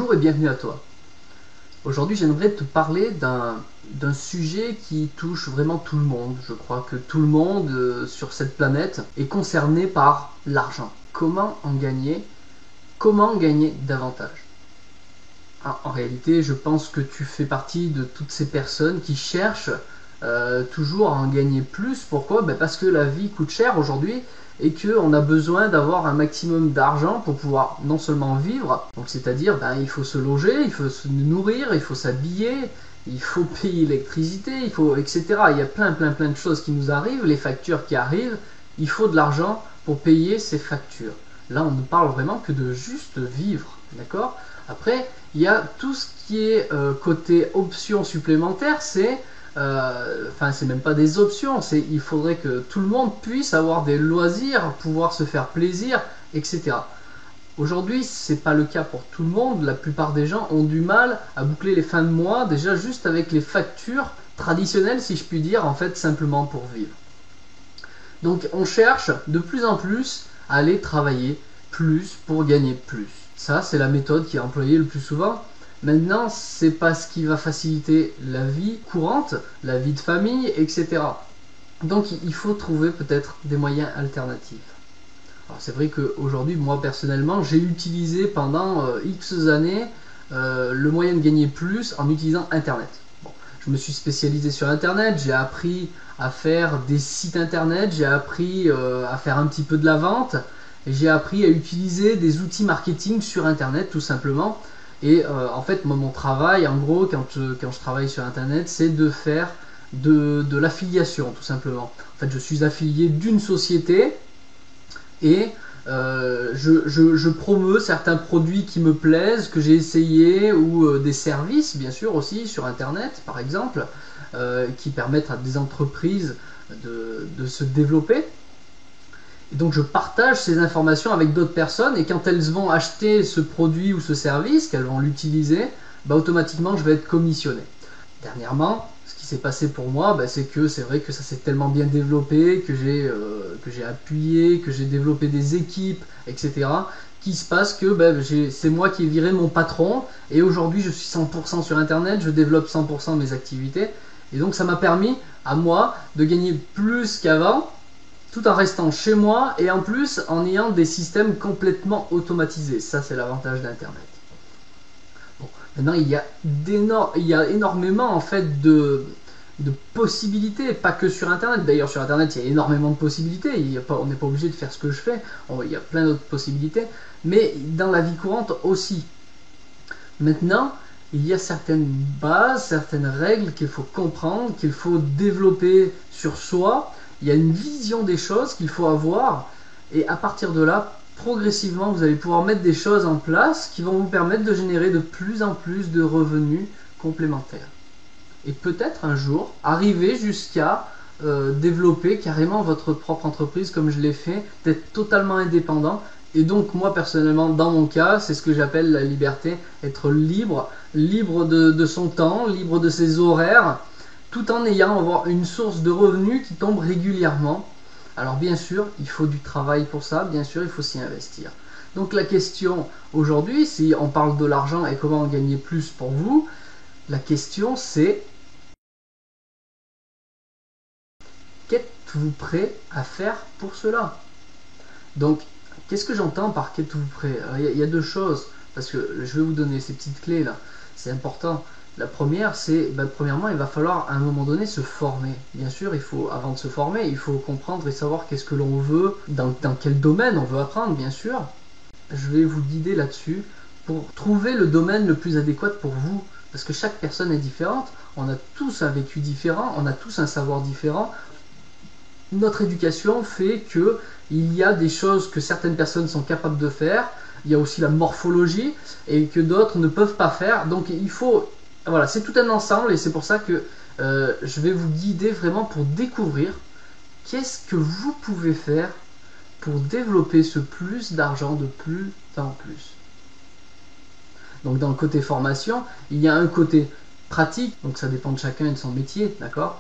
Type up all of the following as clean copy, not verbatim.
Bonjour et bienvenue à toi. Aujourd'hui, j'aimerais te parler d'un sujet qui touche vraiment tout le monde. Je crois que tout le monde sur cette planète est concerné par l'argent. Comment en gagner? Comment gagner davantage? En réalité, je pense que tu fais partie de toutes ces personnes qui cherchent toujours à en gagner plus. Pourquoi? Parce que la vie coûte cher aujourd'hui et qu'on a besoin d'avoir un maximum d'argent pour pouvoir non seulement vivre, donc c'est-à-dire il faut se loger, il faut se nourrir, il faut s'habiller, il faut payer l'électricité, il faut, etc. Il y a plein de choses qui nous arrivent, les factures qui arrivent, il faut de l'argent pour payer ces factures. Là, on ne parle vraiment que de juste vivre, d'accord? Après, il y a tout ce qui est côté options supplémentaires, c'est c'est même pas des options, il faudrait que tout le monde puisse avoir des loisirs, pouvoir se faire plaisir, etc. Aujourd'hui, c'est pas le cas pour tout le monde. La plupart des gens ont du mal à boucler les fins de mois, déjà juste avec les factures traditionnelles, si je puis dire, en fait, simplement pour vivre. Donc, on cherche de plus en plus à aller travailler plus pour gagner plus. Ça, c'est la méthode qui est employée le plus souvent. Maintenant, c'est pas ce qui va faciliter la vie courante, la vie de famille, etc. Donc, il faut trouver peut-être des moyens alternatifs. Alors, c'est vrai qu'aujourd'hui, moi personnellement, j'ai utilisé pendant X années le moyen de gagner plus en utilisant Internet. Bon, je me suis spécialisé sur Internet, j'ai appris à faire des sites Internet, j'ai appris à faire un petit peu de la vente, et j'ai appris à utiliser des outils marketing sur Internet tout simplement. Et en fait, moi, mon travail, en gros, quand je travaille sur Internet, c'est de faire de l'affiliation, tout simplement. En fait, je suis affilié d'une société et je promeus certains produits qui me plaisent, que j'ai essayé, ou des services, bien sûr, aussi, sur Internet, par exemple, qui permettent à des entreprises de se développer. Et donc je partage ces informations avec d'autres personnes et quand elles vont acheter ce produit ou ce service, qu'elles vont l'utiliser, automatiquement je vais être commissionné. Dernièrement, ce qui s'est passé pour moi, c'est que c'est vrai que ça s'est tellement bien développé, que j'ai appuyé, que j'ai développé des équipes, etc. Qui se passe que c'est moi qui ai viré mon patron et aujourd'hui je suis 100% sur Internet, je développe 100% mes activités et donc ça m'a permis à moi de gagner plus qu'avant tout en restant chez moi et en plus en ayant des systèmes complètement automatisés. Ça, c'est l'avantage d'Internet. Bon, maintenant, il y a énormément en fait de possibilités, pas que sur Internet. D'ailleurs, sur Internet, il y a énormément de possibilités. On n'est pas obligé de faire ce que je fais. Il y a plein d'autres possibilités. Mais dans la vie courante aussi. Maintenant, il y a certaines bases, certaines règles qu'il faut comprendre, qu'il faut développer sur soi. Il y a une vision des choses qu'il faut avoir et à partir de là, progressivement, vous allez pouvoir mettre des choses en place qui vont vous permettre de générer de plus en plus de revenus complémentaires. Et peut-être un jour, arriver jusqu'à développer carrément votre propre entreprise comme je l'ai fait, d'être totalement indépendant. Et donc moi personnellement, dans mon cas, c'est ce que j'appelle la liberté, être libre, libre de son temps, libre de ses horaires, tout en ayant avoir une source de revenus qui tombe régulièrement. Alors bien sûr, il faut du travail pour ça, bien sûr, il faut s'y investir. Donc la question aujourd'hui, si on parle de l'argent et comment en gagner plus pour vous, la question c'est: qu'êtes-vous prêt à faire pour cela? Donc, qu'est-ce que j'entends par qu'êtes-vous prêt? Il y a deux choses, parce que je vais vous donner ces petites clés là, c'est important. La première, c'est, premièrement, il va falloir à un moment donné se former. Bien sûr, avant de se former, il faut comprendre et savoir qu'est-ce que l'on veut, dans quel domaine on veut apprendre, bien sûr. Je vais vous guider là-dessus pour trouver le domaine le plus adéquat pour vous. Parce que chaque personne est différente, on a tous un vécu différent, on a tous un savoir différent. Notre éducation fait que il y a des choses que certaines personnes sont capables de faire, il y a aussi la morphologie, et que d'autres ne peuvent pas faire. Donc il faut... Voilà, c'est tout un ensemble, et c'est pour ça que je vais vous guider vraiment pour découvrir qu'est-ce que vous pouvez faire pour développer ce plus d'argent de plus en plus. Donc dans le côté formation, il y a un côté pratique, donc ça dépend de chacun et de son métier, d'accord?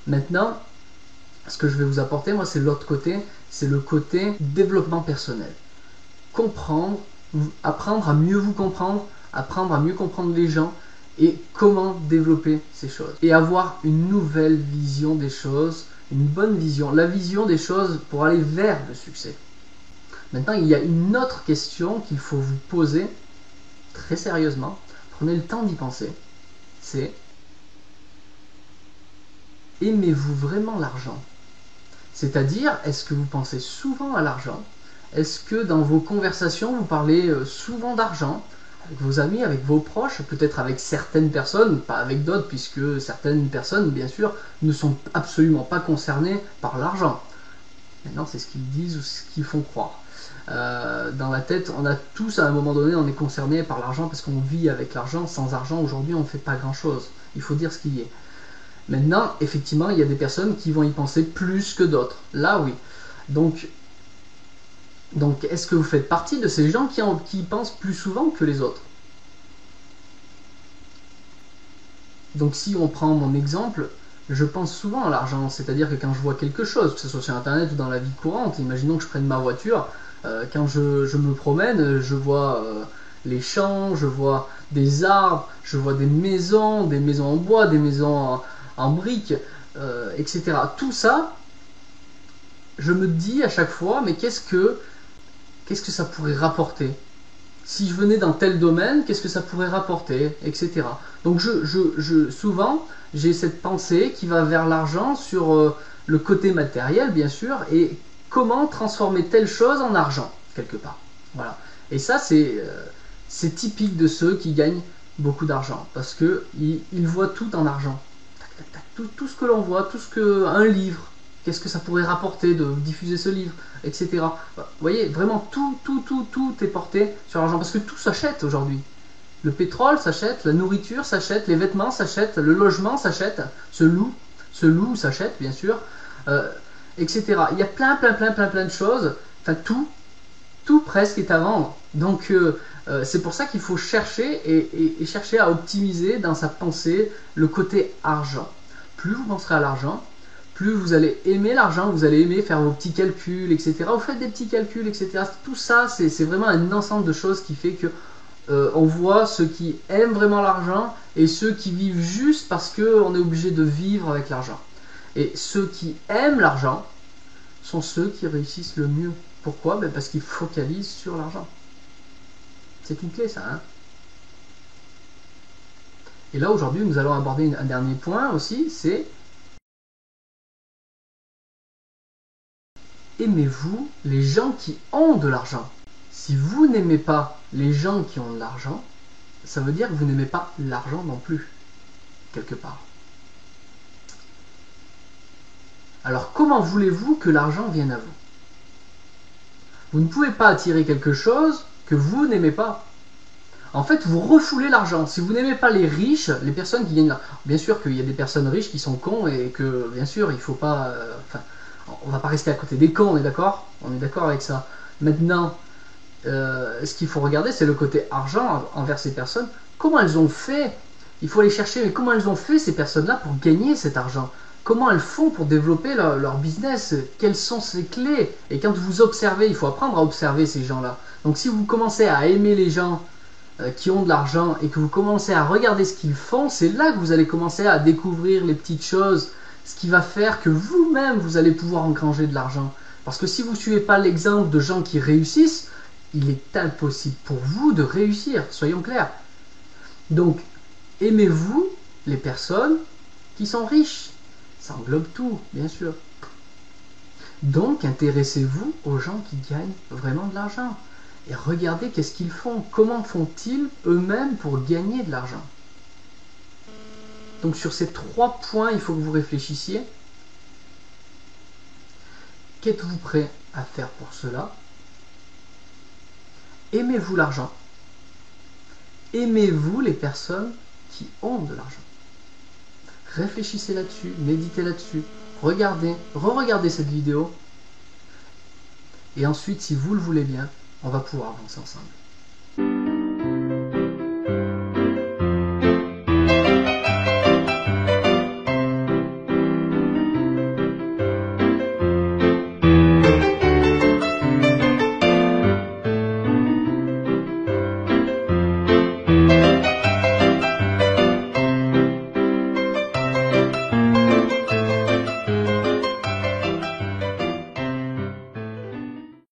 Maintenant, ce que je vais vous apporter, moi, c'est l'autre côté, c'est le côté développement personnel. Comprendre, apprendre à mieux vous comprendre, apprendre à mieux comprendre les gens et comment développer ces choses. Et avoir une nouvelle vision des choses, une bonne vision, la vision des choses pour aller vers le succès. Maintenant, il y a une autre question qu'il faut vous poser très sérieusement. Prenez le temps d'y penser. C'est: aimez-vous vraiment l'argent? C'est-à-dire, est-ce que vous pensez souvent à l'argent? Est-ce que dans vos conversations, vous parlez souvent d'argent? Avec vos amis, avec vos proches, peut-être avec certaines personnes, pas avec d'autres, puisque certaines personnes, bien sûr, ne sont absolument pas concernées par l'argent. Maintenant, c'est ce qu'ils disent ou ce qu'ils font croire. Dans la tête, on a tous, à un moment donné, on est concerné par l'argent parce qu'on vit avec l'argent. Sans argent, aujourd'hui, on ne fait pas grand-chose. Il faut dire ce qu'il y est. Maintenant, effectivement, il y a des personnes qui vont y penser plus que d'autres. Là, oui. Donc est-ce que vous faites partie de ces gens qui y pensent plus souvent que les autres? Donc si on prend mon exemple, je pense souvent à l'argent, c'est-à-dire que quand je vois quelque chose, que ce soit sur internet ou dans la vie courante, imaginons que je prenne ma voiture, quand je me promène, je vois les champs, je vois des arbres, je vois des maisons en bois, des maisons en briques, etc. Tout ça, je me dis à chaque fois, mais qu'est-ce que ça pourrait rapporter? Si je venais dans tel domaine, qu'est-ce que ça pourrait rapporter, etc. Donc souvent, j'ai cette pensée qui va vers l'argent sur le côté matériel, bien sûr, et comment transformer telle chose en argent, quelque part. Voilà. Et ça, c'est typique de ceux qui gagnent beaucoup d'argent, parce qu'ils voient tout en argent. Tout ce que l'on voit, un livre, qu'est-ce que ça pourrait rapporter de diffuser ce livre, etc. Vous voyez, vraiment tout est porté sur l'argent, parce que tout s'achète aujourd'hui. Le pétrole s'achète, la nourriture s'achète, les vêtements s'achètent, le logement s'achète, se loue s'achète, bien sûr, etc. Il y a plein de choses, enfin tout presque est à vendre. Donc c'est pour ça qu'il faut chercher et chercher à optimiser dans sa pensée le côté argent. Plus vous penserez à l'argent, plus vous allez aimer l'argent, vous allez aimer faire vos petits calculs, etc. Vous faites des petits calculs, etc. Tout ça, c'est vraiment un ensemble de choses qui fait que on voit ceux qui aiment vraiment l'argent et ceux qui vivent juste parce qu'on est obligé de vivre avec l'argent. Et ceux qui aiment l'argent sont ceux qui réussissent le mieux. Pourquoi? Parce qu'ils focalisent sur l'argent. C'est une clé, ça. Hein. Et là, aujourd'hui, nous allons aborder un dernier point aussi, c'est: aimez-vous les gens qui ont de l'argent? Si vous n'aimez pas les gens qui ont de l'argent, ça veut dire que vous n'aimez pas l'argent non plus, quelque part. Alors, comment voulez-vous que l'argent vienne à vous? Vous ne pouvez pas attirer quelque chose que vous n'aimez pas. En fait, vous refoulez l'argent. Si vous n'aimez pas les riches, les personnes qui gagnent l'argent, bien sûr qu'il y a des personnes riches qui sont cons et que, bien sûr, il ne faut pas... on va pas rester à côté des cons, on est d'accord? On est d'accord avec ça. Maintenant, ce qu'il faut regarder, c'est le côté argent envers ces personnes. Comment elles ont fait? Il faut aller chercher, mais comment elles ont fait, ces personnes-là, pour gagner cet argent? Comment elles font pour développer leur business? Quelles sont ces clés? Et quand vous observez, il faut apprendre à observer ces gens-là. Donc si vous commencez à aimer les gens qui ont de l'argent et que vous commencez à regarder ce qu'ils font, c'est là que vous allez commencer à découvrir les petites choses, ce qui va faire que vous-même, vous allez pouvoir engranger de l'argent. Parce que si vous ne suivez pas l'exemple de gens qui réussissent, il est impossible pour vous de réussir, soyons clairs. Donc, aimez-vous les personnes qui sont riches. Ça englobe tout, bien sûr. Donc, intéressez-vous aux gens qui gagnent vraiment de l'argent. Et regardez qu'est-ce qu'ils font. Comment font-ils eux-mêmes pour gagner de l'argent? Donc, sur ces 3 points, il faut que vous réfléchissiez. Qu'êtes-vous prêt à faire pour cela? Aimez-vous l'argent? Aimez-vous les personnes qui ont de l'argent? Réfléchissez là-dessus, méditez là-dessus, regardez, re-regardez cette vidéo, et ensuite, si vous le voulez bien, on va pouvoir avancer ensemble.